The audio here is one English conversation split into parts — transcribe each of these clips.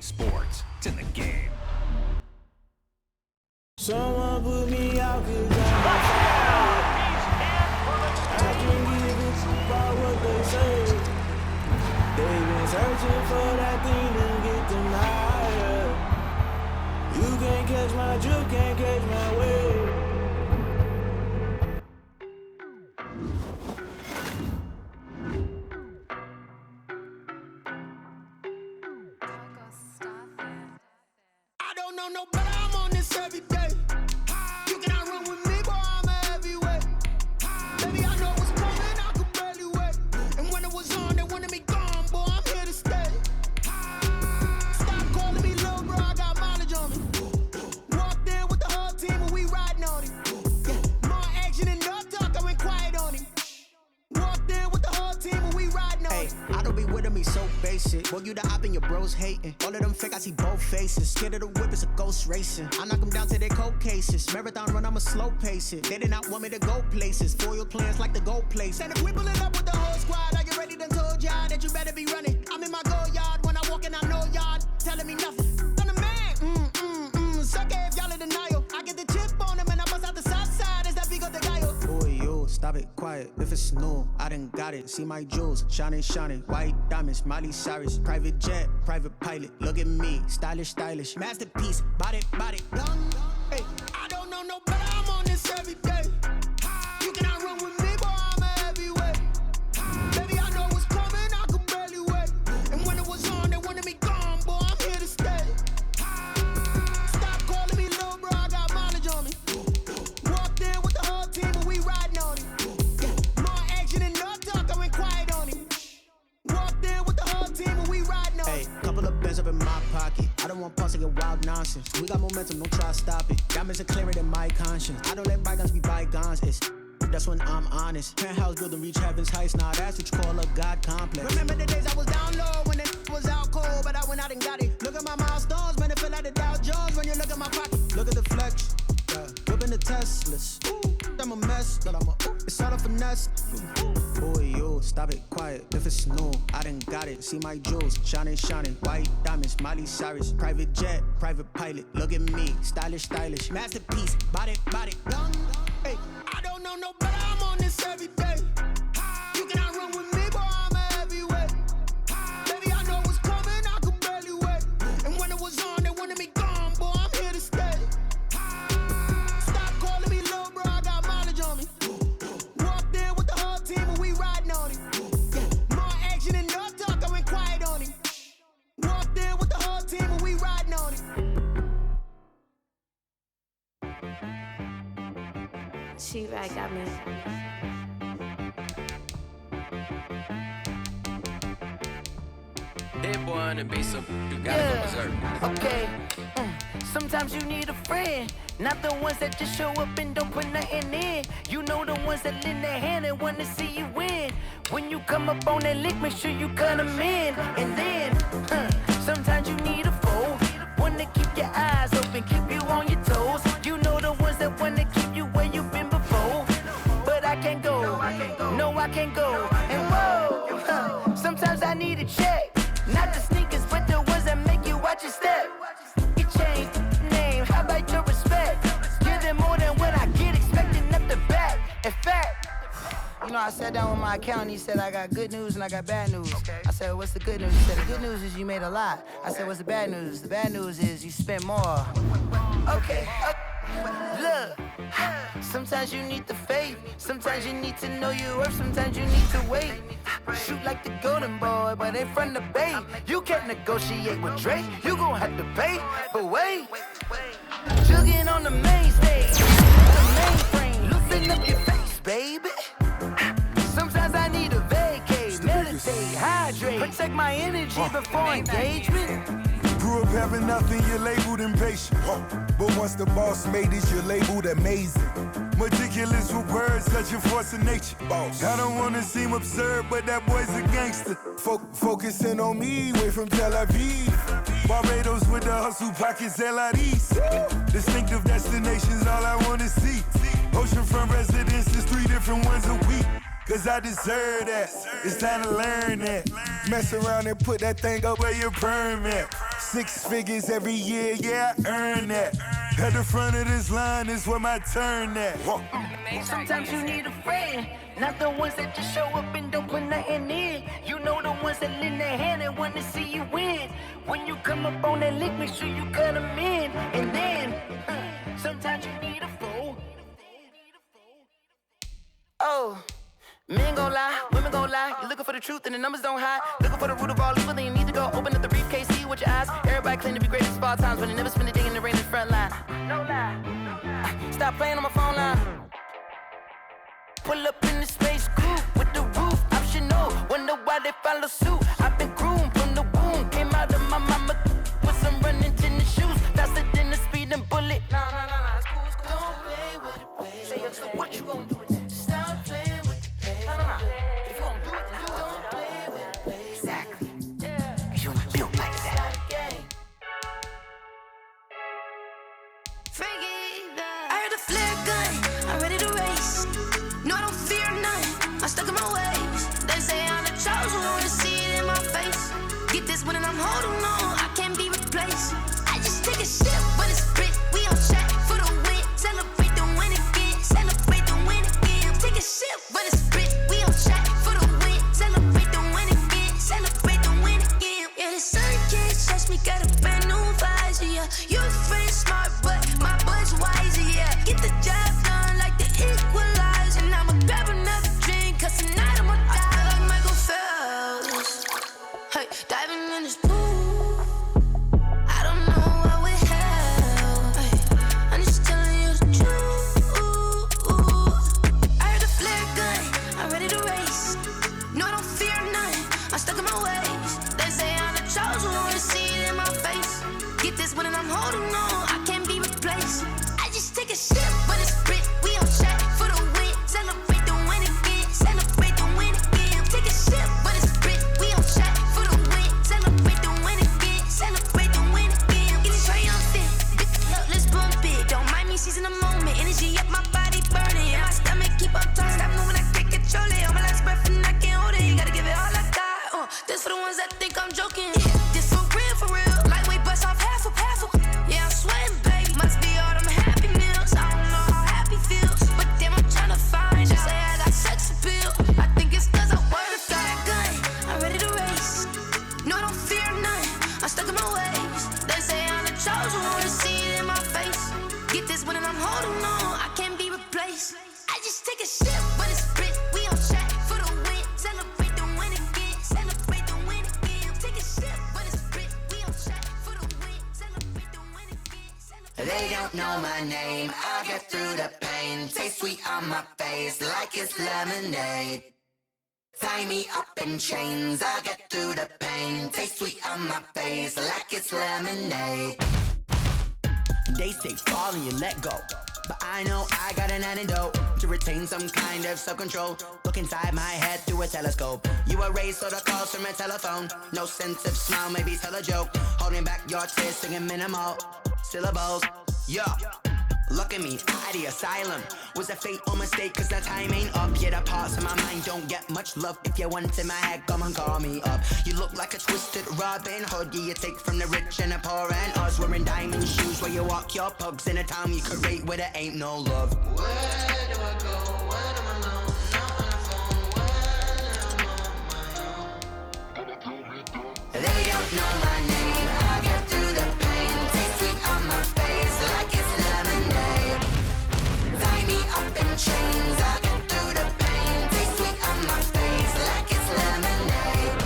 sports. It's in the game. Someone put me out, 'cause I can't give a fuck about what they say. They've been searching for that thing to get them higher. You can't catch my drift, can't catch my wave. I don't know no better, I'm on this every day. You cannot run with me, boy, I'm a heavyweight. Baby, I know what's coming, I could barely wait. And when it was on, they wanted me gone, boy, I'm here to stay. Stop calling me little bro, I got mileage on me. Walked in with the whole team and we riding on him. Yeah, more action and no talk, I went quiet on him. Walked in with the whole team and we riding on him. I don't be with me so basic. Boy, you the op and your bros hating. All of them fake, I see both faces. Scared of the whip, it's a ghost racing. I knock them down to their cold cases. Marathon run, I'ma slow pace it. They did not want me to go places. Foil plans like the gold place. And if we pulling up with the whole squad, I already done told y'all that you better be running. I'm in my go yard when I walk in, I know y'all telling me nothing. I'm the man, suck it if y'all in denial. I get the chip on him and I bust out the south side. Is that Vigo the Gallo? Boy, you stop it, quiet. If it's new, I done got it. See my jewels, shining, shining. White diamonds, Miley Cyrus. Private jet, private pilot. Look at me, stylish, stylish. Masterpiece, body, body. Hey, I don't know no better, I'm on this every day. You cannot run with me, boy, I'm a heavyweight. Baby, I know what's coming, I could barely wait. And when it was on, they wanted me gone, boy, I'm here to stay. Stop calling me little bro, I got mileage on me. Walked in with the whole team and we riding on him. Yeah, more action and no talk, I went quiet on him. Walked in with the whole team and we riding on him. Hey, couple of bands up in my pocket. I don't want pause to get wild nonsense. We got momentum, don't try to stop it. Diamonds are clearer than my conscience. I don't let bygones be bygones. That's when I'm honest. Penthouse building reach heaven's heights. Now that's what you call a God complex. Remember the days I was down low when it was out cold, but I went out and got it. Look at my milestones, man, it feel like the Dow Jones when you look at my pocket. Look at the flex, whipping the Teslas. I'm a mess, but it's all a finesse. Boy, you stop it, quiet. If it's new, I done got it. See my jewels, shining, shining. White diamonds, Miley Cyrus. Private jet, private pilot. Look at me, stylish, stylish. Masterpiece, body, body. Hey, I don't know no better, I'm on this every day. You cannot run with me, boy, I'm a heavyweight. Baby, I know what's coming, I could barely wait. And when it was on, they wanted me gone, boy, I'm here to stay. Stop calling me little bro, I got mileage on me. Walked in with the whole team and we riding on him. Yeah, more action and no talk, I went quiet on him. Walked in with the whole team and we riding on him. She right, got me. That boy on the beat, so you gotta go berserk. Okay. Sometimes you need a friend, not the ones that just show up and don't put nothing in. You know the ones that lend their hand and wanna see you win. When you come up on that lick, make sure you cut them in. And then, sometimes you need a foe, one to keep your eyes open, keep you on your toes. You know the ones that wanna keep you where you've been before. But I can't go, no I can't go. And whoa, sometimes I need a check, not the sneakers, but the ones that make you watch your step. Your chain, name, how about your respect? Give them more than what I get, expecting up the back. In fact, you know, I sat down with my accountant, he said I got good news and I got bad news. I said, what's the good news? He said, the good news is you made a lot. I said, what's the bad news? The bad news is you spent more. Okay, look, sometimes you need the faith, sometimes you need to know your worth, sometimes you need to wait. Shoot like the golden boy, but ain't from the bay. You can't negotiate with Drake, you gon' have to pay. But wait, jugging on the main stage, the mainframe, loosen up your face, baby. Sometimes I need a vacate, meditate, hydrate, protect my energy before engagement. Grew up having nothing, you're labeled impatient. But once the boss made it, you're labeled amazing. Meticulous with words, such a force of nature. I don't wanna seem absurd, but that boy's a gangster. Focusing on me, way from Tel Aviv. Barbados with the hustle pockets, LIDs. Distinctive destinations, all I wanna see. Oceanfront residences, 3 different ones a week. Cause I deserve that, it's time to learn that. Mess around and put that thing up where your perm at. 6 figures every year, yeah, I earn that. At the front of this line is where my turn at. Sometimes you need a friend, not the ones that just show up and don't put nothing in. You know the ones that lend their hand and want to see you win. When you come up on that lick, make sure you cut them in. And then, sometimes you need a fool. Oh, men gon' lie, women gon' lie. You're looking for the truth and the numbers don't hide. Looking for the root of all evil, then you need to go open up the briefcase, see with your eyes. Everybody claim to be greatest of all times, but they never spend a day in the rain in the front line. No lie. Stop playing on my phone line. Pull up in the space coupe with the roof optional. Wonder why they follow suit. I've been groomed from the womb. Came out of my mama with some running tennis shoes. Faster than the speeding bullet. Nah, it's cool, it's cool. Don't play with it, baby. Say what you gon' do with it? Stop playing with it, baby. Nah. If you gon' do it, then don't play with it, baby. Exactly. Yeah. Cause you ain't built like that. I heard a flare gun, I'm ready to race. No, I don't fear none, I'm stuck in my ways. They say I'm the chosen one, to see it in my face. Get this one and I'm holding on, I can't be replaced. I just take a sip, but it's split, we on track for the win. Celebrate the win again, celebrate the win again. Take a sip, but it's split, we on track for the win. Celebrate the win again, celebrate the win again. Yeah, the sun can't touch me, got a brand new visor, yeah. You friend smart, but my bud's wiser, yeah. Get the job done like the equalizer. And I'ma grab another drink, cause tonight I'ma die like Michael Phelps. Hey, diving in this pool, I don't know what would help. Hey, I'm just telling you the truth. I heard a flare gun, I'm ready to race. No, I don't fear none, I'm stuck in my ways. They say I'm the chosen one, to see it in my face. Get this one and I'm holding on, I can't be replaced. I just take a sip, but it's split, we on track for the win. Celebrate the win again, celebrate the win again. Take a sip, but it's split, we on track for the win. Celebrate the win again, celebrate the win again. Get it triumphant, look, let's bump it. Don't mind me seizing the moment, energy up my body burning. And my stomach keep on turning, stop moving, I can't control it. On my last breath and I can't hold it, you gotta give it all I got. This for the ones that think I'm joking. This for real. Lightweight bust off half a. Yeah, I'm sweating, baby. Must be all them happy meals. I don't know how happy feels, but damn, I'm tryna find you. Say I got sex appeal. I think it's cause I work a gun. I'm ready to race. No, I don't fear none. I'm stuck in my ways. They say I'm the chosen one, to see it in my face. Get this one and I'm holding on, I can't be replaced. I just take a sip, but it's split. We on track for the win. Celebrate the win again. Celebrate the win again. Take a sip, but it's split. We on track for the win. Celebrate the win again. They don't know my name, I'll get through the pain. Taste sweet on my face like it's lemonade. Tie me up in chains, I'll get through the pain. Taste sweet on my face like it's lemonade. They say fall and you let go, but I know I got an antidote to retain some kind of self-control. Look inside my head through a telescope. You erase all the calls from a telephone. No sense of smile, maybe tell a joke. Holding back your tears, singing minimal syllables. Yeah, look at me, out the asylum. Was a fate or mistake, cause the time ain't up. Yeah, the parts of my mind don't get much love. If you want in my head, come and call me up. You look like a twisted Robin Hood. Yeah, you take from the rich and the poor and us. Wearing diamond shoes where you walk your pugs in a town you create where there ain't no love. Where do I go when I'm alone? Not on the phone when I'm on my own. They don't know my name, I'll get through the pain. Taste sweet on my face like it's lemonade. Tie me up in chains, I'll get through the pain. Taste sweet on my face like it's lemonade.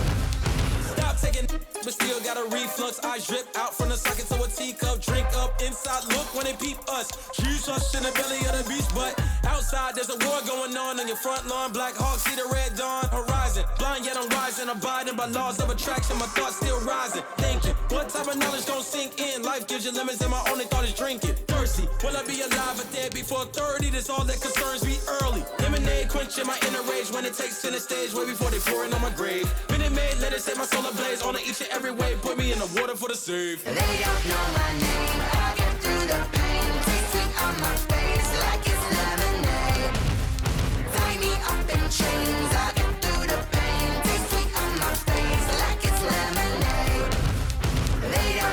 Stop taking, but still got a reflux. Eyes drip out from the socket to a teacup. Drink up inside, look when they peep us. Huge us in the belly of the beach, but outside there's a war going on your front lawn. Black Hawk, see the red dawn horizon. Blind yet I'm rising, abiding by laws of attraction. My thoughts still rising, thinking what type of knowledge don't sink in. Life gives you lemons and my only thought is drinking. Thirsty, will I be alive or dead before 30? That's all that concerns me early. Lemonade quenching my inner rage when it takes center stage way before they pour it on my grave. Minute Maid, let it set my soul ablaze. On each and every way, put me in the water for the save. They don't know my name, I'll get through the pain. Taste sweet on my face like it's lemonade. Tie me up in chains, I'll get through the pain. Taste sweet on my face like it's lemonade. They don't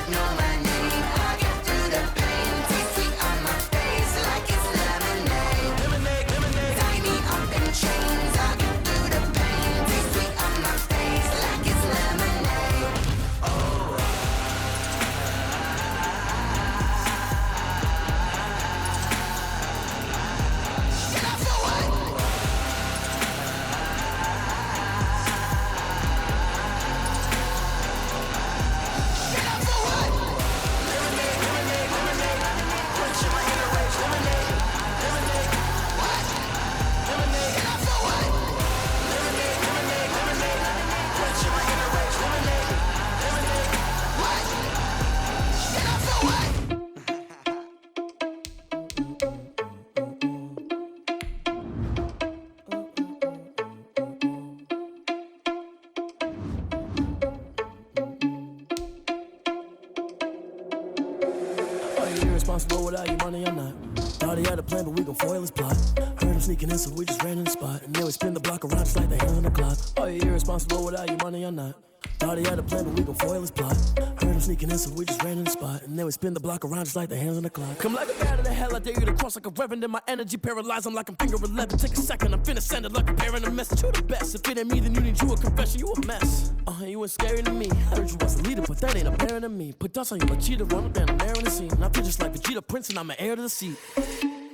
irresponsible without your money, I'm not. Thought he had a plan, but we gon' foil his plot. Heard him sneaking in, so we just ran in the spot. And then we spin the block around just like the hands on the clock. Oh, you irresponsible without your money, I'm not. Thought he had a plan, but we gon' foil his plot. Heard him sneaking in, so we just ran in the spot. And then we spin the block around just like the hands on the clock. Come like a bat of the hell, I dare you to cross like a reverend. And my energy paralyzed, I'm like I'm finger 11. Take a second, I'm finna send it like a parent a message. You the best, if it ain't me, then you need you a confession. You a mess. You ain't scary to me. I heard you was a leader, but that ain't apparent to me. Put dust on you, a cheetah, run up down the narrow in the scene. And I feel just like Vegeta Prince, and I'm an heir to the seat.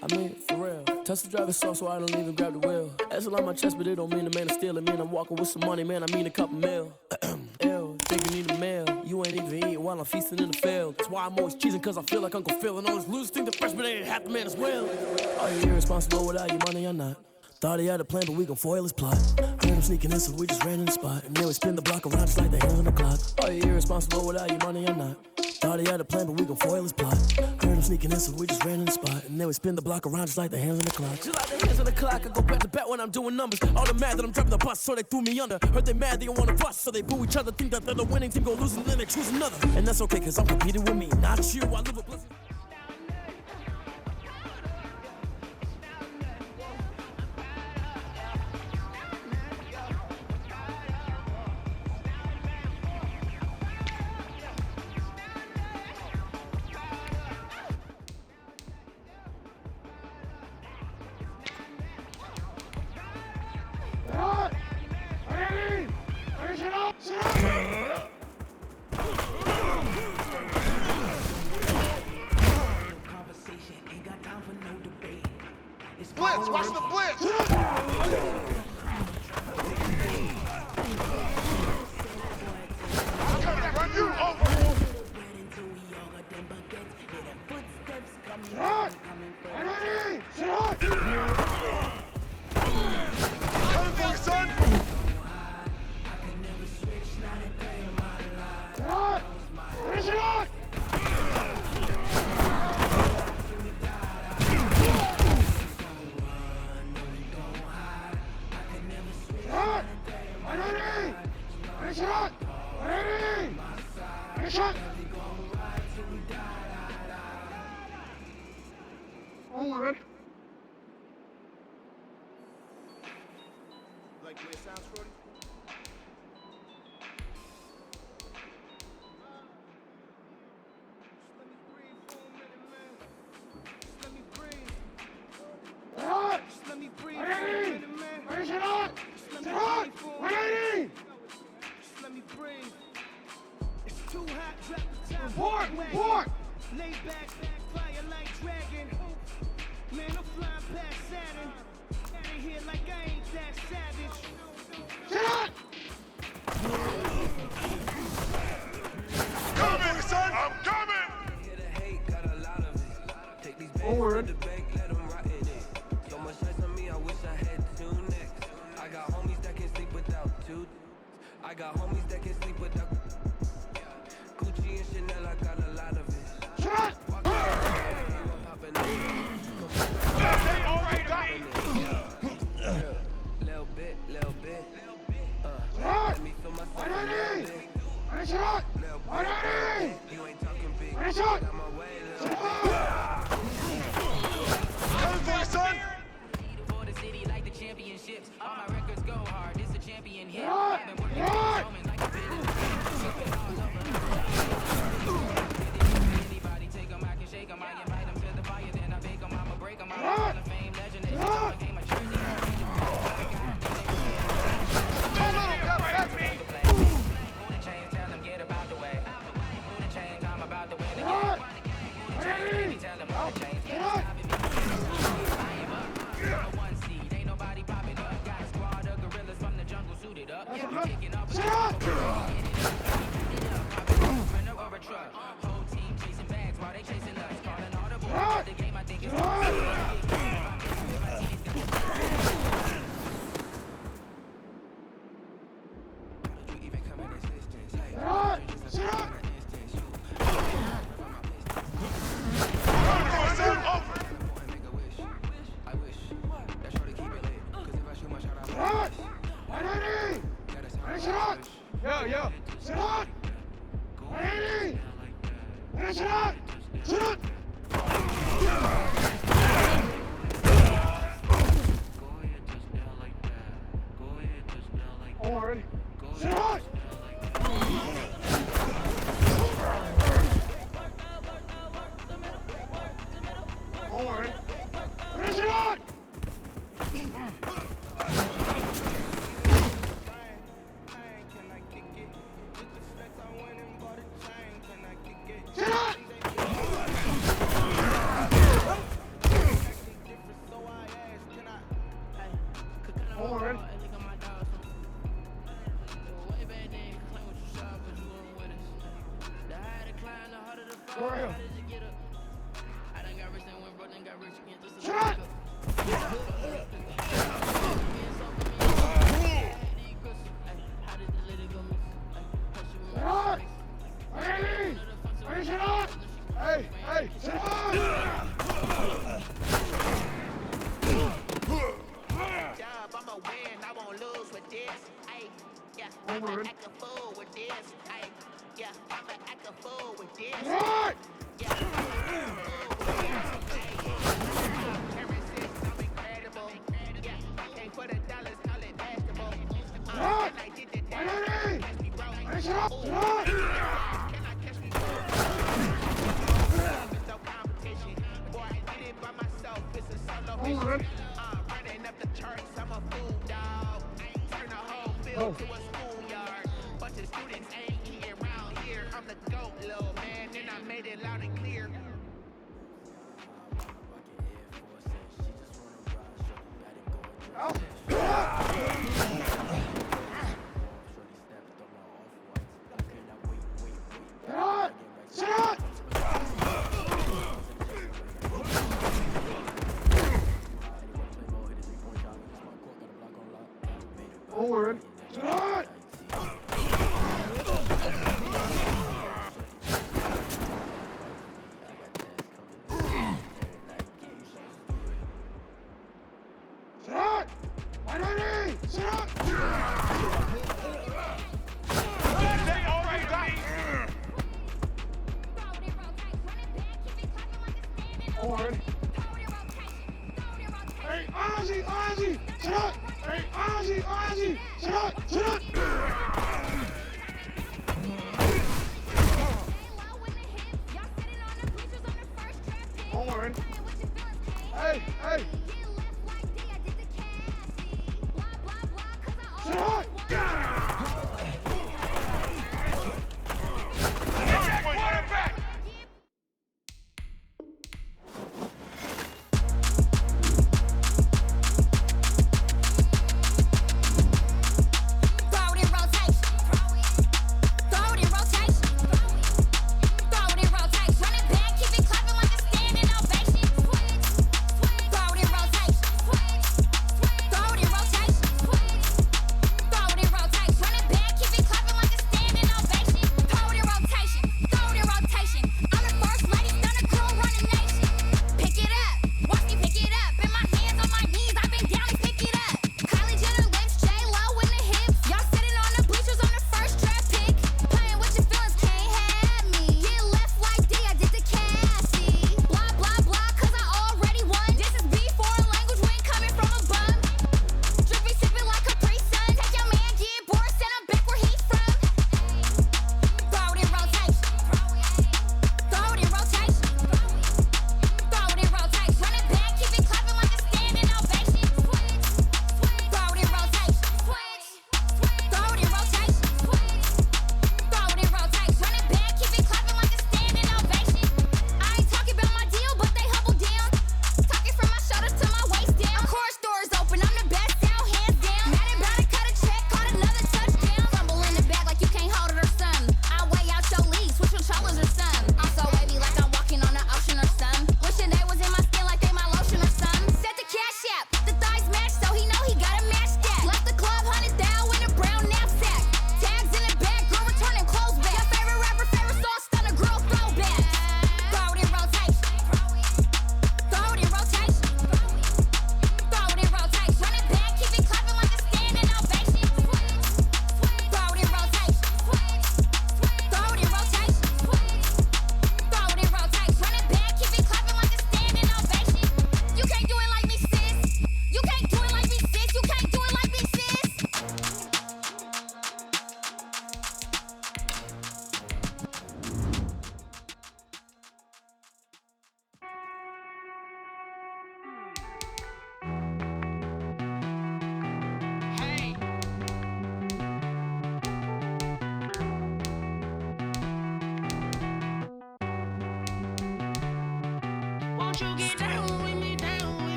I mean, for real. Touch the driver's soft, so I don't even grab the wheel. That's on my chest, but it don't mean the man is stealing. Man, I'm walking with some money, man, I mean a couple mil. Ew, think you need a meal. You ain't even eating while I'm feasting in the field. That's why I'm always cheesing, cause I feel like Uncle Phil. And all those losers think the freshman ain't half the man as well. Are you irresponsible without your money or not? Thought he had a plan, but we gon' foil his plot. Heard him sneaking in, so we just ran in the spot. And then we spin the block around just like the hands on the clock. Are you irresponsible without your money or not? Thought he had a plan, but we gon' foil his plot. Heard him sneaking in, so we just ran in the spot. And then we spin the block around just like the hands on the clock. Just like the hands on the clock, I go back to back when I'm doing numbers. All the mad that I'm driving the bus, so they threw me under. Heard they mad, they don't wanna bust, so they boo each other. Think that they're the winning team, gon' lose and then they choose another. And that's okay, cause I'm competing with me, not you. I live a blessing. Blitz, watch the blitz! Run you over! Shot! Ready! Shot! Coming for you, son! Shot! Ready, shot! Shot! Ready! Ready, shot! Forward. Like the way it sounds, Shorty? Just let me breathe for a minute, man. Shot! Just let me breathe for a minute, man. Ready, shot! Shot! Ready! Let me breathe. It's too hot, drop the top. Report! Lay back, fire like dragon. Man, I'm flying past Saturn. Out of here like I ain't that savage. Shut! Coming, son! I'm coming! Hit a hate, got a lot of it. Take these bags to the bank, let them rot in it. So much ice on me, I wish I had two necks. I got homies that can sleep without two. I got homies that can sleep without Gucci and Chanel, I got a lot of it. Shut up! Little bit. Let me feel myself a little bit. You ain't talking big. I got my way, little bit. Coming for you, son! For the city like the championships. All my records go hard. It's a champion hit. I've been working like a anybody take them, I can shake them. I invite them to the fire, then I bake them. I'ma break them. I'm a Hall of Fame legend. They just became a jersey. Tell them get about the way. Who the change? I'm about to win again. Tell them what the change. I am up. One seed. Ain't nobody popping up. Got a squad of gorillas from the jungle suited up. Kicking up. Or a truck. Whole team chasing bags while they chasing us. Calling all the boys. The game I think is even come in existence. I wish that shorty keep it lit. Cause if I shoot my shot, I'm shot! Yo! Shot! Ready! Ready, shot! Shot! Horn. Shot! Horn. Finish it on! Shot! Horn. For real. Shot! Shot! Hey! Hey, shot! Hey, hey, shot! I'ma win, I won't lose with this. Ay, yeah, I'ma act a fool with this. Ay, yeah, I'ma act a fool with this. Shot! Yeah, Karen says I'm incredible. Yeah, can't put a dollars, call it basketball. Shot! I did the Hey, dance, hey, catch me broke. hey, shot! Shot! Can I catch me broke? It's no competition. Boy, I did it by myself. It's a solo mission. Running up the charts, I'm a fool, dog. Turn the whole field to a schoolyard. Bunch of students ain't eating around here. I'm the GOAT, little man, and I made it loud and clear. Shot! Shot! Horn. Shot! Shot! 190! Shot! Horn. Hey, Ozzy! Ozzy! Shot! Hey, Ozzy! Ozzy! Shot! Shot! Horn. Hey, hey! Shot! Throw it in rotation. Throw it in rotation. Throw it in rotation. Run it back, keep it clapping like a standing ovation. Throw it in rotation. Throw it in rotation. Throw it in rotation. Run it back, keep it clapping like a standing ovation. Throw it in rotation.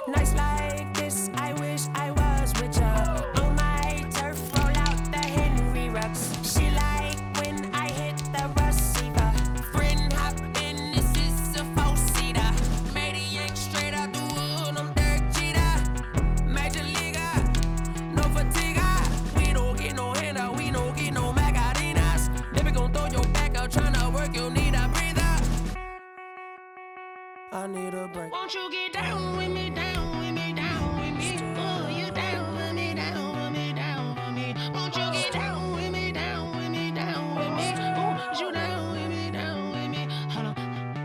Nights like this, I wish I was with ya. On my turf, roll out the Henry Rux. She like when I hit the receiver. Friend hop in, this is a four-seater. Made a yank straight out the wood, I'm Derek Jeter. Major leaguer, no fatigue. We don't get no handout, we don't get no Macarinas. Never gon' throw your back out, tryna work, you'll need a breather. I need a break. Won't you get down with me, down with me, down with me? Oh, you down with me, down with me, down with me. Won't you get down with me, down with me, down with me? Oh, you down with me, down with me. Hold on.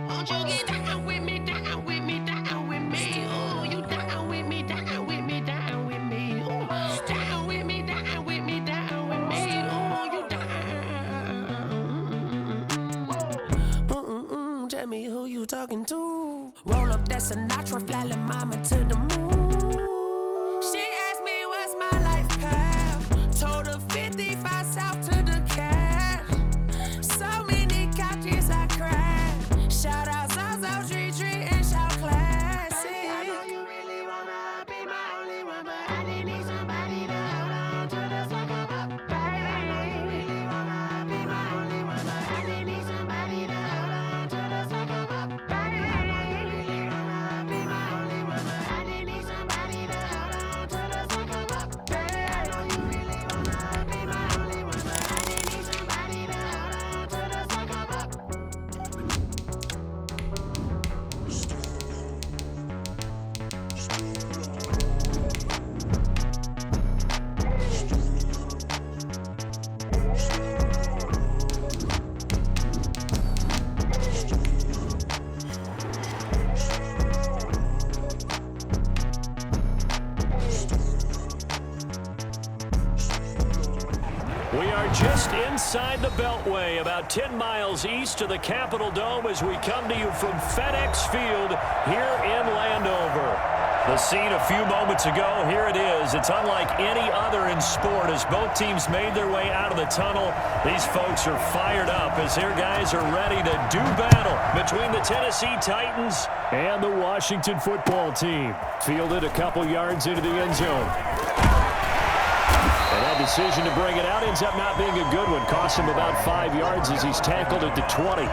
Won't you get down with me, down with me, down with me? Oh, you down with me, down with me, down with me. Oh, down with me, down with me, down with me. Oh, you down. Tell me who you talking to. Roll up that Sinatra, fly la mama to the moon. She asked me what's my life path. Told her 55 south to the cash. So many couches I cried. Shout out Zazo, Tree Tree, and shout classic. I know you really wanna be my only one, but I didn't need somebody to hold on to the fuck up, baby. I know you really wanna be my only one, but I didn't need somebody to hold on to the fuck up, baby. We are just inside the Beltway, about 10 miles east of the Capitol Dome as we come to you from FedEx Field here in Landover. The scene a few moments ago, here it is. It's unlike any other in sport as both teams made their way out of the tunnel. These folks are fired up as their guys are ready to do battle between the Tennessee Titans and the Washington football team. Fielded a couple yards into the end zone. And that decision to bring it out ends up not being a good one. Cost him about 5 yards as he's tackled at the 20.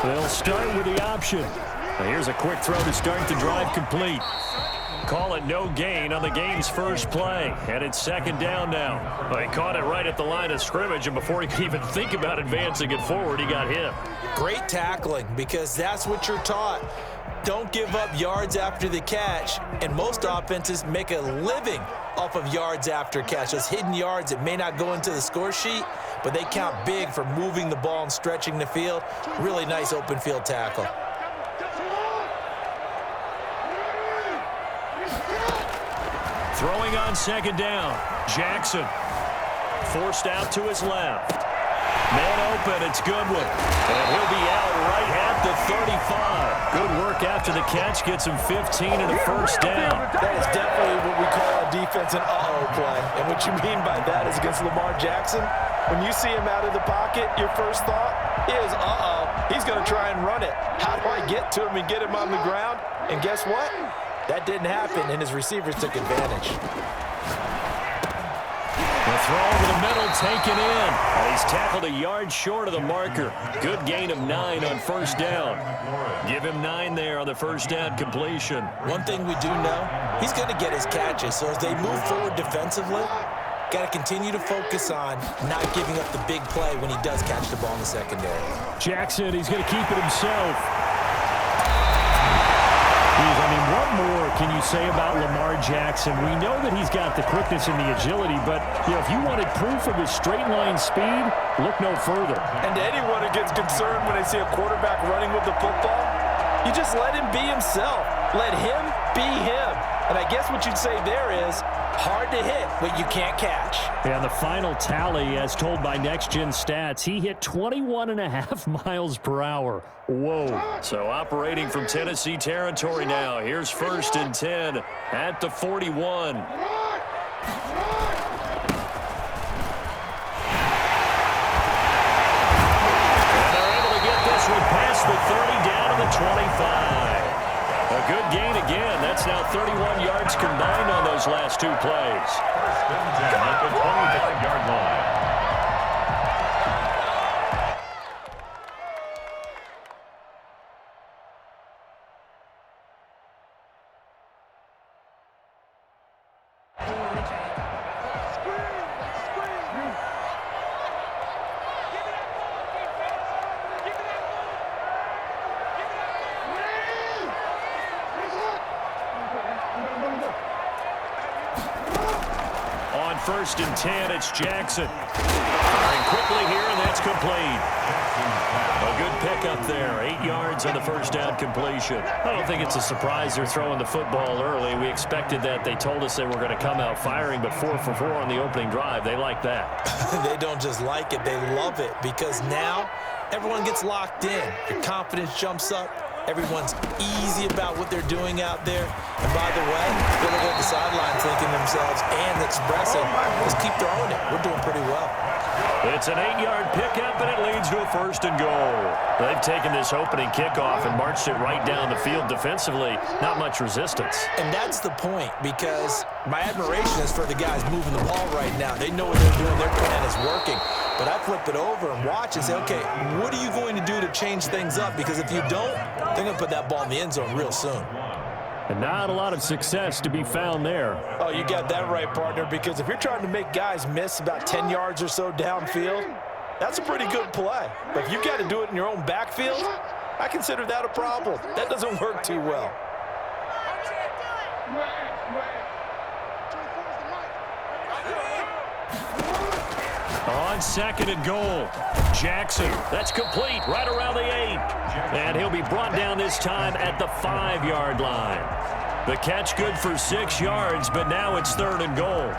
They'll start with the option. Now here's a quick throw to start the drive complete. Call it no gain on the game's first play. And it's second down now. Well, he caught it right at the line of scrimmage, and before he could even think about advancing it forward, he got hit. Great tackling, because that's what you're taught. Don't give up yards after the catch. And most offenses make a living off of yards after catch. Those hidden yards that may not go into the score sheet, but they count big for moving the ball and stretching the field. Really nice open field tackle. Throwing on second down. Jackson forced out to his left. Man open, it's Goodwin. And he'll be out right at the 35. Good work after the catch, gets him 15 and a first down. That is definitely what we call a defense and uh-oh play. And what you mean by that is against Lamar Jackson, when you see him out of the pocket, your first thought is, uh-oh, he's going to try and run it. How do I get to him and get him on the ground? And guess what? That didn't happen, and his receivers took advantage. The throw over the middle, taken in. And he's tackled a yard short of the marker. Good gain of 9 on first down. Give him 9 there on the first down completion. One thing we do know, he's going to get his catches. So as they move forward defensively, got to continue to focus on not giving up the big play when he does catch the ball in the secondary. Jackson, he's going to keep it himself. Geez, I mean, what more can you say about Lamar Jackson? We know that he's got the quickness and the agility, but if you wanted proof of his straight-line speed, look no further. And to anyone who gets concerned when they see a quarterback running with the football, you just let him be himself. Let him be him. And I guess what you'd say there is hard to hit, but you can't catch. And the final tally, as told by Next Gen Stats, he hit 21.5 miles per hour. Whoa. So operating from Tennessee territory now. Here's 1st and 10 at the 41. And they're able to get this one past the 30 down to the 25. A good gain again. That's now 31 yards combined on those last 2 plays. First and 10 at the 25-yard line. On 1st and 10, it's Jackson. Firing quickly here, and that's complete. A good pickup there. 8 yards on the first down completion. I don't think it's a surprise they're throwing the football early. We expected that. They told us they were going to come out firing, but 4 for 4 on the opening drive. They like that. They don't just like it. They love it because now everyone gets locked in. Your confidence jumps up. Everyone's easy about what they're doing out there. And by the way, they're looking at the sideline thinking themselves and expressing, let's keep throwing it. We're doing pretty well. It's an 8-yard pickup, and it leads to a 1st and goal. They've taken this opening kickoff and marched it right down the field defensively. Not much resistance. And that's the point, because my admiration is for the guys moving the ball right now. They know what they're doing. Their plan is working. But I flip it over and watch and say, okay, what are you going to do to change things up? Because if you don't, they're going to put that ball in the end zone real soon. And not a lot of success to be found there. Oh, you got that right, partner, because if you're trying to make guys miss about 10 yards or so downfield, that's a pretty good play. But if you've got to do it in your own backfield, I consider that a problem. That doesn't work too well. On 2nd and goal, Jackson. That's complete right around the 8. And he'll be brought down this time at the 5-yard line. The catch good for 6 yards, but now it's 3rd and goal.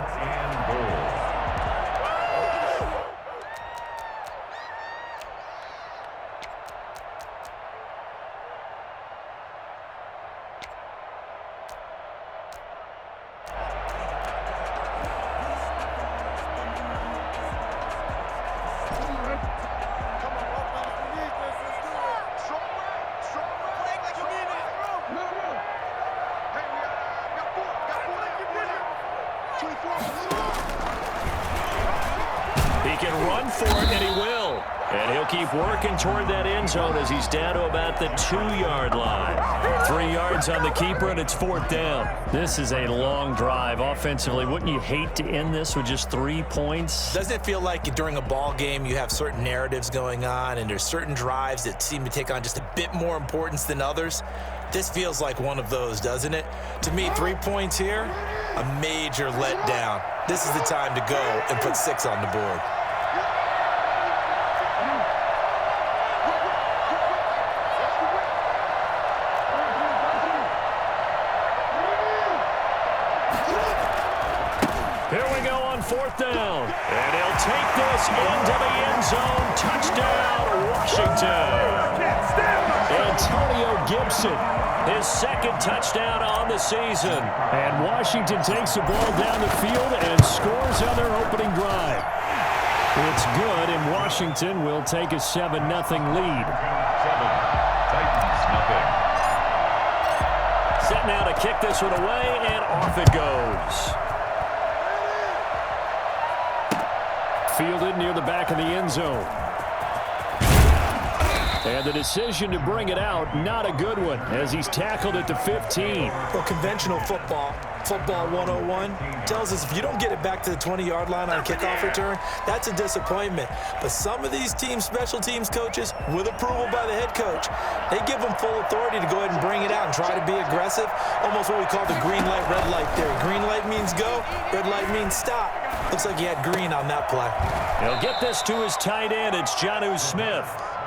He can run for it, and he will. And he'll keep working toward that end zone as he's down to about the 2-yard line. 3 yards on the keeper, and it's 4th down. This is a long drive offensively. Wouldn't you hate to end this with just 3 points? Doesn't it feel like during a ball game you have certain narratives going on, and there's certain drives that seem to take on just a bit more importance than others? This feels like one of those, doesn't it? To me, 3 points here, a major letdown. This is the time to go and put 6 on the board. Here we go on 4th down. And he'll take this into the end zone. Touchdown, Washington. Antonio Gibson, his 2nd touchdown on the season. And Washington takes the ball down the field and scores on their opening drive. It's good, and Washington will take a 7-0 lead. Set now to kick this one away, and off it goes. Fielded near the back of the end zone. And the decision to bring it out, not a good one, as he's tackled at the 15. Well, conventional football 101, tells us if you don't get it back to the 20-yard line on a kickoff return, that's a disappointment. But some of these teams, special teams coaches, with approval by the head coach, they give them full authority to go ahead and bring it out and try to be aggressive, almost what we call the green light, red light theory. Green light means go, red light means stop. Looks like he had green on that play. He'll get this to his tight end. It's Jonnu Smith.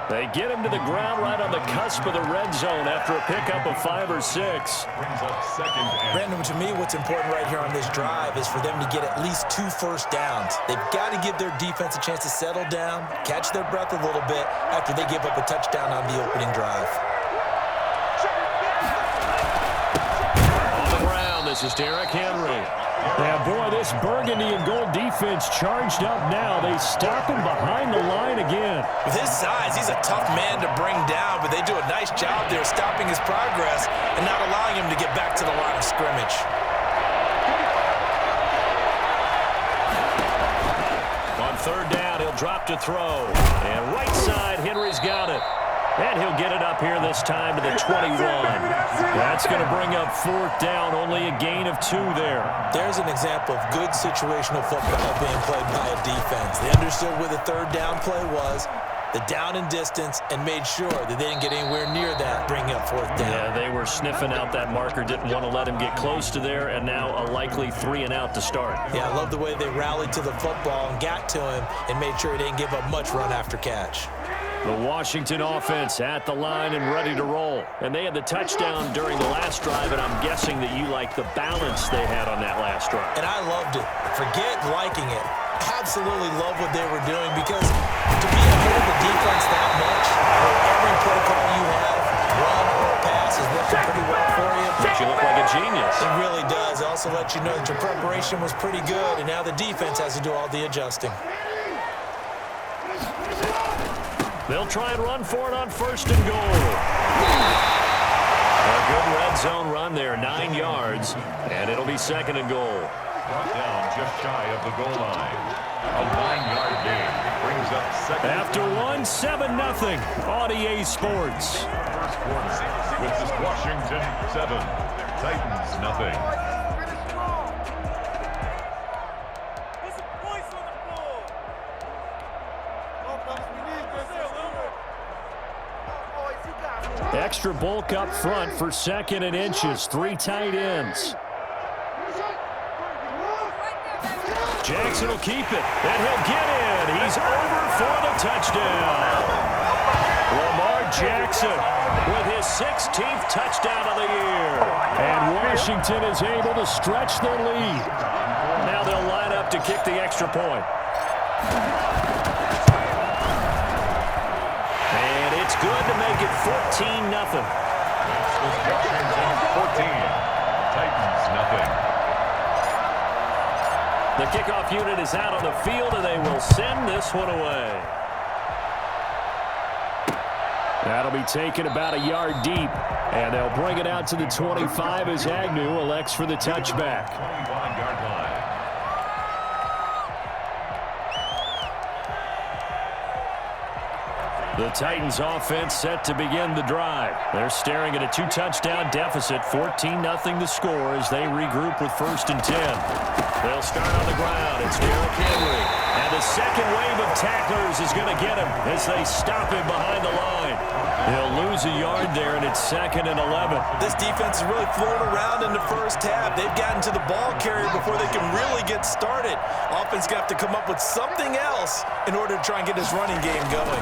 They get him to the ground right on the cusp of the red zone after a pickup of 5 or 6. Brings up second and Brandon, to me, what's important right here on this drive is for them to get at least 2 first downs. They've got to give their defense a chance to settle down, catch their breath a little bit after they give up a touchdown on the opening drive. On the ground, this is Derrick Henry. Yeah, boy, this burgundy and gold defense charged up now. They stop him behind the line again. With his size, he's a tough man to bring down, but they do a nice job there stopping his progress and not allowing him to get back to the line of scrimmage. On third down, he'll drop to throw. And right side, Henry's got it. And he'll get it up here this time to the 21. That's going to bring up fourth down, only a gain of 2 there. There's an example of good situational football being played by a defense. They understood where the third down play was, the down and distance, and made sure that they didn't get anywhere near that, bringing up fourth down. Yeah, they were sniffing out that marker, didn't want to let him get close to there, and now a likely 3 and out to start. Yeah, I love the way they rallied to the football and got to him and made sure he didn't give up much run after catch. The Washington offense at the line and ready to roll. And they had the touchdown during the last drive, and I'm guessing that you like the balance they had on that last drive. And I loved it. Forget liking it. Absolutely love what they were doing, because to be ahead of the defense that much, every play call you have, run or pass, is working pretty well for you. Makes you look like a genius. It really does. It also lets you know that your preparation was pretty good, and now the defense has to do all the adjusting. They'll try and run for it on first and goal. A good red zone run there, 9 yards, and it'll be second and goal. brought down just shy of the goal line. A 9-yard gain brings up second. After 7-0 on EA Sports. First quarter, with this Washington 7, Titans 0. Extra bulk up front for 2nd and inches. 3 tight ends. Jackson will keep it, and he'll get in. He's over for the touchdown. Lamar Jackson with his 16th touchdown of the year. And Washington is able to stretch their lead. Now they'll line up to kick the extra point. And it's good to make it 14-0. Washington 14, Titans 0. The kickoff unit is out on the field, and they will send this one away. That'll be taken about a yard deep, and they'll bring it out to the 25 as Agnew elects for the touchback. 25-yard line. The Titans offense set to begin the drive. They're staring at a 2-touchdown deficit, 14-0 the score as they regroup with 1st and 10. They'll start on the ground. It's Derrick Henry. And the second wave of tacklers is going to get him as they stop him behind the line. He'll lose a yard there, and it's 2nd and 11. This defense is really flown around in the first half. They've gotten to the ball carrier before they can really get started. Offense going to have to come up with something else in order to try and get this running game going.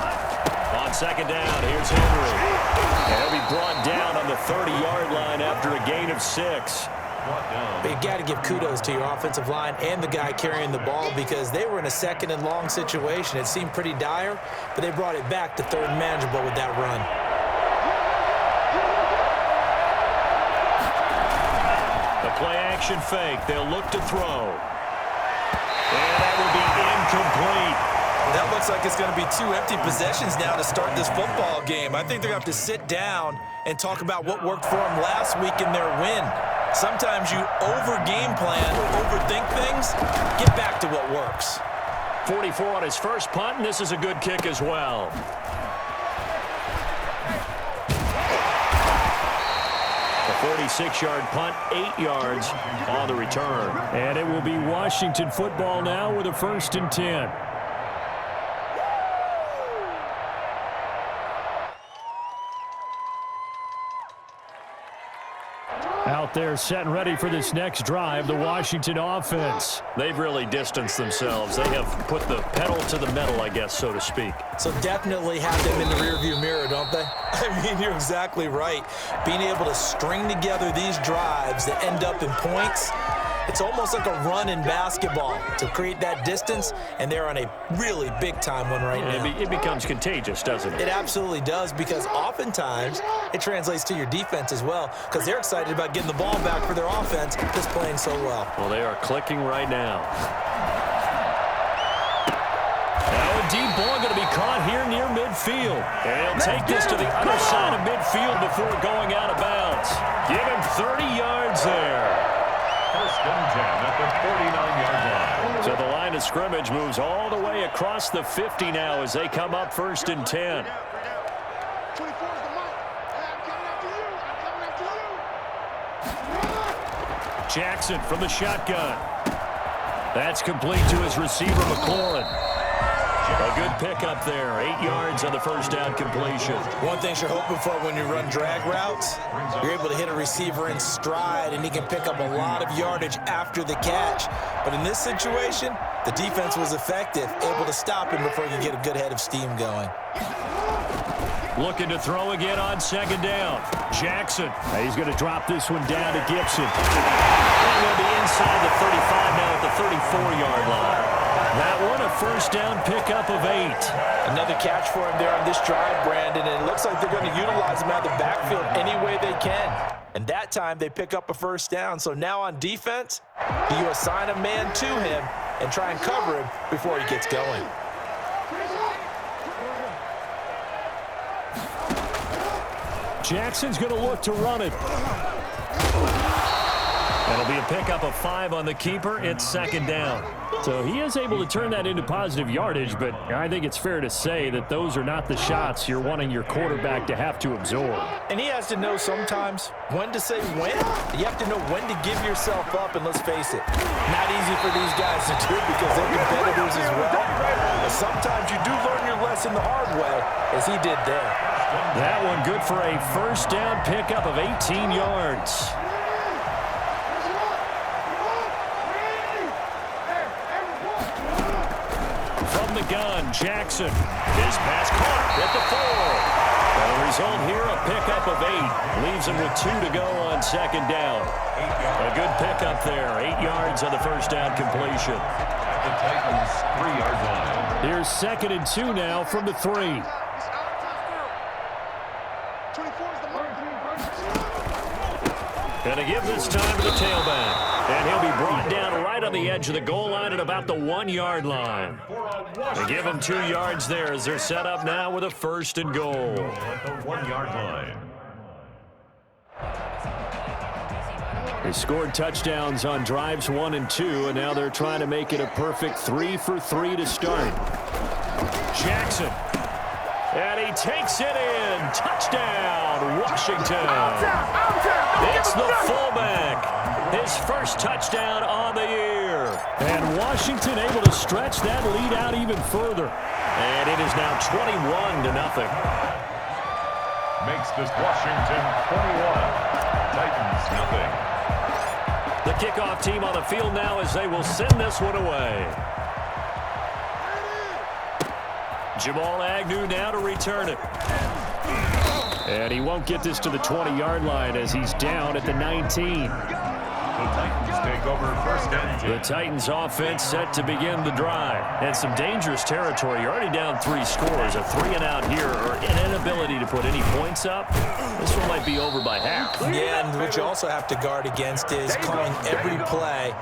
On 2nd down, here's Henry. And he'll be brought down on the 30-yard line after a gain of 6. But you got to give kudos to your offensive line and the guy carrying the ball, because they were in a 2nd and long situation. It seemed pretty dire, but they brought it back to 3rd and manageable with that run. The play-action fake. They'll look to throw. And that will be incomplete. That looks like it's going to be 2 empty possessions now to start this football game. I think they're going to have to sit down and talk about what worked for them last week in their win. Sometimes you over-game plan or overthink things. Get back to what works. 44 on his first punt, and this is a good kick as well. 46-yard punt, 8 yards on the return. And it will be Washington football now with a 1st and 10. Out there set and ready for this next drive, the Washington offense. They've really distanced themselves. They have put the pedal to the metal, I guess, so to speak. So definitely have them in the rearview mirror, don't they? I mean, you're exactly right. Being able to string together these drives that end up in points, it's almost like a run in basketball to create that distance, and they're on a really big-time one right now. It becomes contagious, doesn't it? It absolutely does, because oftentimes it translates to your defense as well, because they're excited about getting the ball back for their offense that's playing so well. Well, they are clicking right now. Now a deep ball going to be caught here near midfield. And he'll take this to the other side of midfield before going out of bounds. Give him 30 yards there. 1st and 10 at the 49-yard line. So the line of scrimmage moves all the way across the 50 now as they come up 1st and 10. 24 is the mark. I'm coming after you. I'm coming after you. Jackson from the shotgun. That's complete to his receiver, McLaurin. A good pickup there. 8 yards on the 1st down completion. One thing you're hoping for when you run drag routes, you're able to hit a receiver in stride, and he can pick up a lot of yardage after the catch. But in this situation, the defense was effective, able to stop him before he could get a good head of steam going. Looking to throw again on 2nd down. Jackson. He's going to drop this one down to Gibson. And we'll be inside the 35 now at the 34-yard line. That one, a 1st down pickup of 8. Another catch for him there on this drive, Brandon, and it looks like they're going to utilize him out of the backfield any way they can. And that time they pick up a 1st down. So now on defense, you assign a man to him and try and cover him before he gets going. Jackson's going to look to run it. That'll be a pickup of 5 on the keeper. It's 2nd down. So he is able to turn that into positive yardage, but I think it's fair to say that those are not the shots you're wanting your quarterback to have to absorb. And he has to know sometimes when to say when. You have to know when to give yourself up, and let's face it, not easy for these guys to do because they're competitors as well. But sometimes you do learn your lesson the hard way, as he did there. That one good for a 1st down pickup of 18 yards. The gun, Jackson. His pass caught at the 4. The result here, a pickup of 8. Leaves him with 2 to go on 2nd down. A good pickup there. 8 yards on the 1st down completion. At the Titans' 3-yard line. Here's 2nd and 2 now from the 3. 24 is the mark. Gonna give this time to the tailback. And he'll be brought down right on the edge of the goal line at about the 1-yard line. They give him 2 yards there as they're set up now with a 1st and goal. At the 1-yard line. They scored touchdowns on drives 1 and 2, and now they're trying to make it a perfect 3 for 3 to start. Jackson. And he takes it in. Touchdown, Washington. It's the fullback. His 1st touchdown on the year. And Washington able to stretch that lead out even further. And it is now 21 to nothing. Makes this Washington 21. Titans nothing. The kickoff team on the field now as they will send this one away. Jamal Agnew now to return it. And he won't get this to the 20-yard line as he's down at the 19. The Titans take over 1st and 10. The Titans offense set to begin the drive. And some dangerous territory. You're already down 3 scores. A 3-and-out here or an inability to put any points up. This one might be over by half. Yeah, and what you also have to guard against is calling every play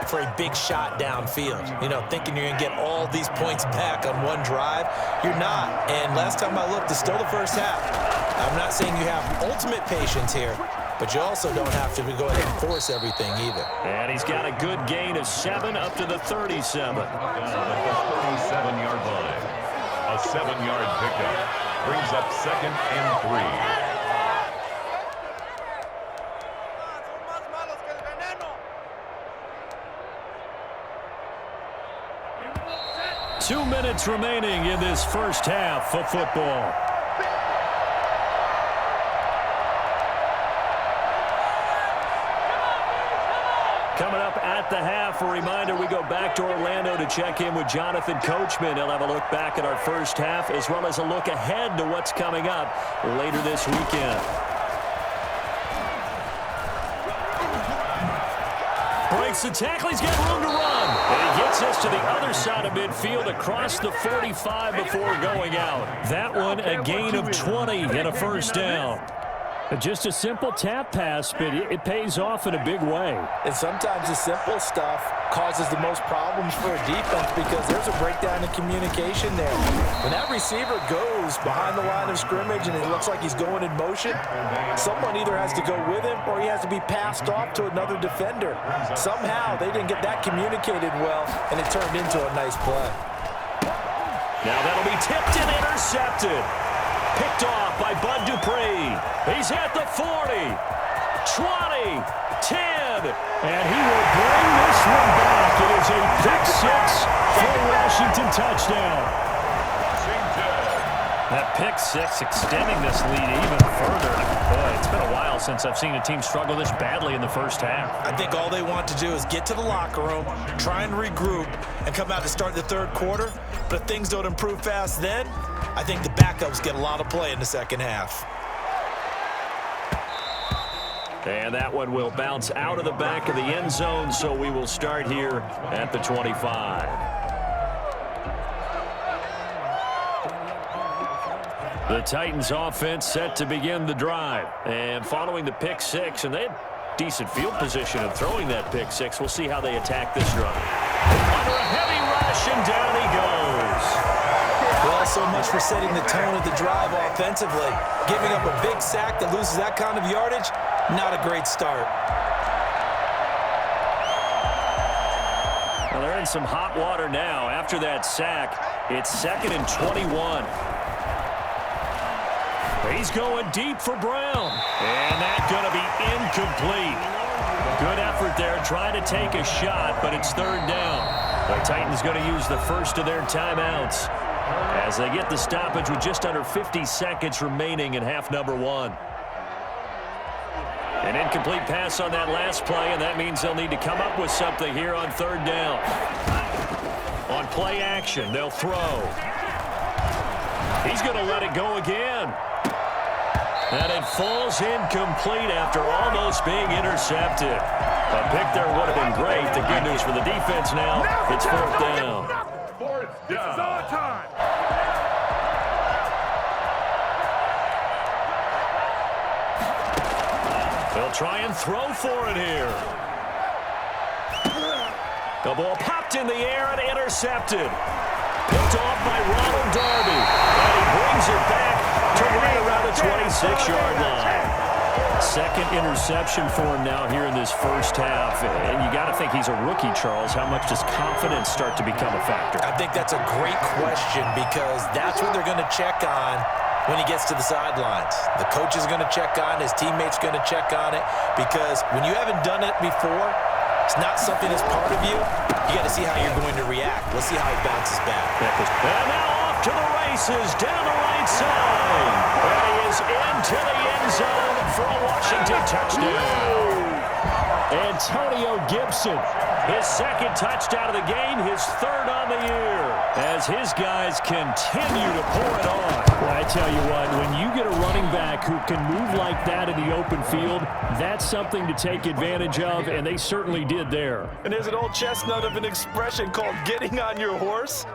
for a big shot downfield. You know, thinking you're going to get all these points back on one drive. You're not. And last time I looked, it's still the 1st half. I'm not saying you have ultimate patience here, but you also don't have to go ahead and force everything either. And he's got a good gain of 7 up to the 37. At the 37-yard line. A 7-yard pickup. Brings up 2nd and 3. 2 minutes remaining in this first half of football. Coming up at the half, a reminder, we go back to Orlando to check in with Jonathan Coachman. He'll have a look back at our first half as well as a look ahead to what's coming up later this weekend. Breaks the tackle. He's got room to run. And he gets us to the other side of midfield across the 45 before going out. That one a gain of 20 and a first down. Just a simple tap pass, but it pays off in a big way. And sometimes the simple stuff causes the most problems for a defense because there's a breakdown in communication there. When that receiver goes behind the line of scrimmage and it looks like he's going in motion, someone either has to go with him or he has to be passed off to another defender. Somehow they didn't get that communicated well, and it turned into a nice play. Now that'll be tipped and intercepted. Picked off by Bud Dupree. He's at the 40, 20, 10, and he will bring this one back. It is a pick six for a Washington touchdown. That pick six extending this lead even further. Boy, it's been a while since I've seen a team struggle this badly in the first half. I think all they want to do is get to the locker room, try and regroup, and come out to start the third quarter. But if things don't improve fast then, I think the backups get a lot of play in the second half. And that one will bounce out of the back of the end zone, so we will start here at the 25. The Titans offense set to begin the drive. And following the pick six, and they had decent field position of throwing that pick six. We'll see how they attack this drive. Under a heavy rush, and down he goes. Well, so much for setting the tone of the drive offensively. Giving up a big sack that loses that kind of yardage, not a great start. Well, they're in some hot water now. After that sack, it's 2nd and 21. He's going deep for Brown. And that's going to be incomplete. Good effort there trying to take a shot, but it's 3rd down. The Titans going to use the first of their timeouts as they get the stoppage with just under 50 seconds remaining in half number 1. An incomplete pass on that last play, and that means they'll need to come up with something here on 3rd down. On play action, they'll throw. He's going to let it go again. And it falls incomplete after almost being intercepted. A pick there would have been great. The good news for the defense now, it's 4th down. This is our time. They'll try and throw for it here. The ball popped in the air and intercepted. Picked off by Ronald Darby. And he brings it back to right around the 26-yard line. 2nd interception for him now here in this first half. And you got to think he's a rookie, Charles. How much does confidence start to become a factor? I think that's a great question because that's what they're going to check on when he gets to the sidelines. The coach is going to check on it. His teammates going to check on it because when you haven't done it before, it's not something that's part of you. You got to see how you're going to react. Let's see how he bounces back. And now off to the races down the right side. And he is into the end zone for a Washington touchdown. Antonio Gibson, his 2nd touchdown of the game, his 3rd on the year, as his guys continue to pour it on. Well, I tell you what, when you get a running back who can move like that in the open field, that's something to take advantage of, and they certainly did there. And there's an old chestnut of an expression called getting on your horse.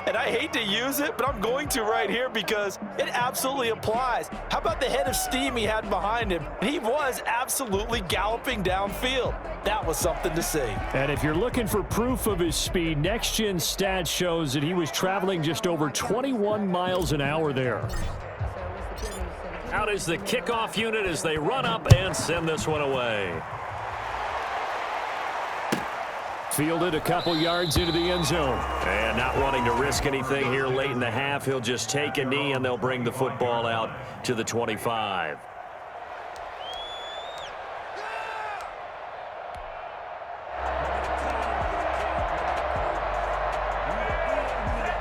And I hate to use it, but I'm going to right here because it absolutely applies. How about the head of steam he had behind him? He was absolutely galloping downfield. That was something to see. And if you're looking for proof of his speed, Next Gen Stats shows that he was traveling just over 21 miles an hour there. Out is the kickoff unit as they run up and send this one away. Fielded a couple yards into the end zone. And not wanting to risk anything here late in the half, he'll just take a knee and they'll bring the football out to the 25.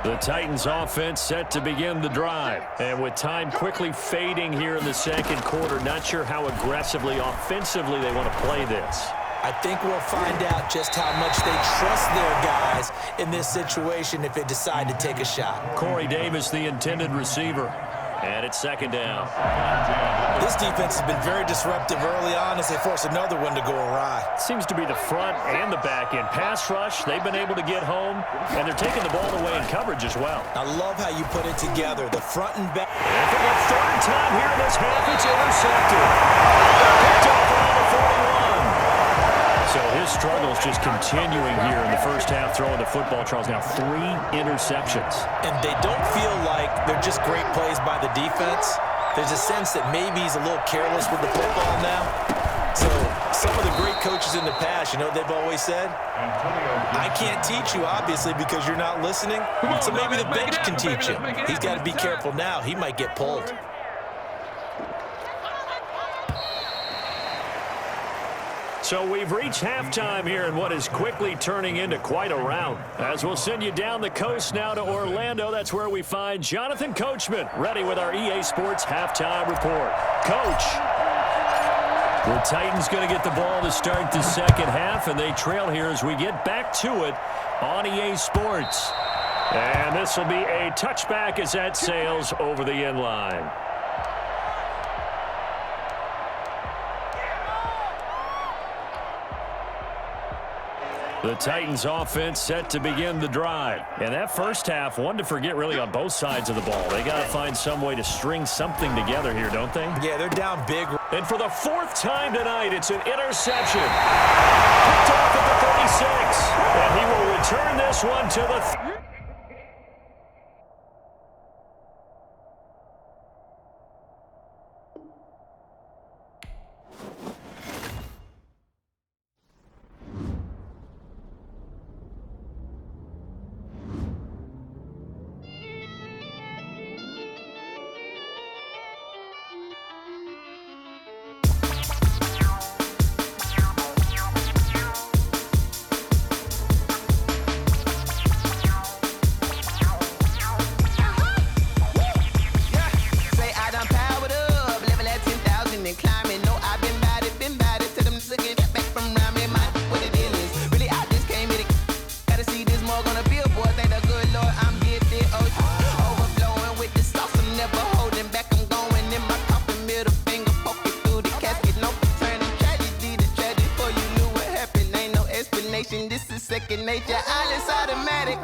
The Titans offense set to begin the drive. And with time quickly fading here in the second quarter, not sure how aggressively, offensively they want to play this. I think we'll find out just how much they trust their guys in this situation if they decide to take a shot. Corey Davis, the intended receiver. And it's second down. This defense has been very disruptive early on as they force another one to go awry. Seems to be the front and the back end. Pass rush, they've been able to get home, and they're taking the ball away in coverage as well. I love how you put it together, the front and back. And for the third time here in this half, it's intercepted. Picked off around the 41. So his struggles just continuing here in the first half throwing the football. Charles, now 3 interceptions. And they don't feel like they're just great plays by the defense. There's a sense that maybe he's a little careless with the football now. So some of the great coaches in the past, you know what they've always said? I can't teach you, obviously, because you're not listening. So maybe the bench can teach him. He's got to be careful now. He might get pulled. So we've reached halftime here in what is quickly turning into quite a round. As we'll send you down the coast now to Orlando, that's where we find Jonathan Coachman, ready with our EA Sports halftime report. Coach, the Titans going to get the ball to start the second half, and they trail here as we get back to it on EA Sports. And this will be a touchback as that sails over the end line. The Titans offense set to begin the drive. And that first half, one to forget really on both sides of the ball. They got to find some way to string something together here, don't they? Yeah, they're down big. And for the 4th time tonight, it's an interception. Picked off at the 36. And he will return this one to the... This is second nature, all is automatic.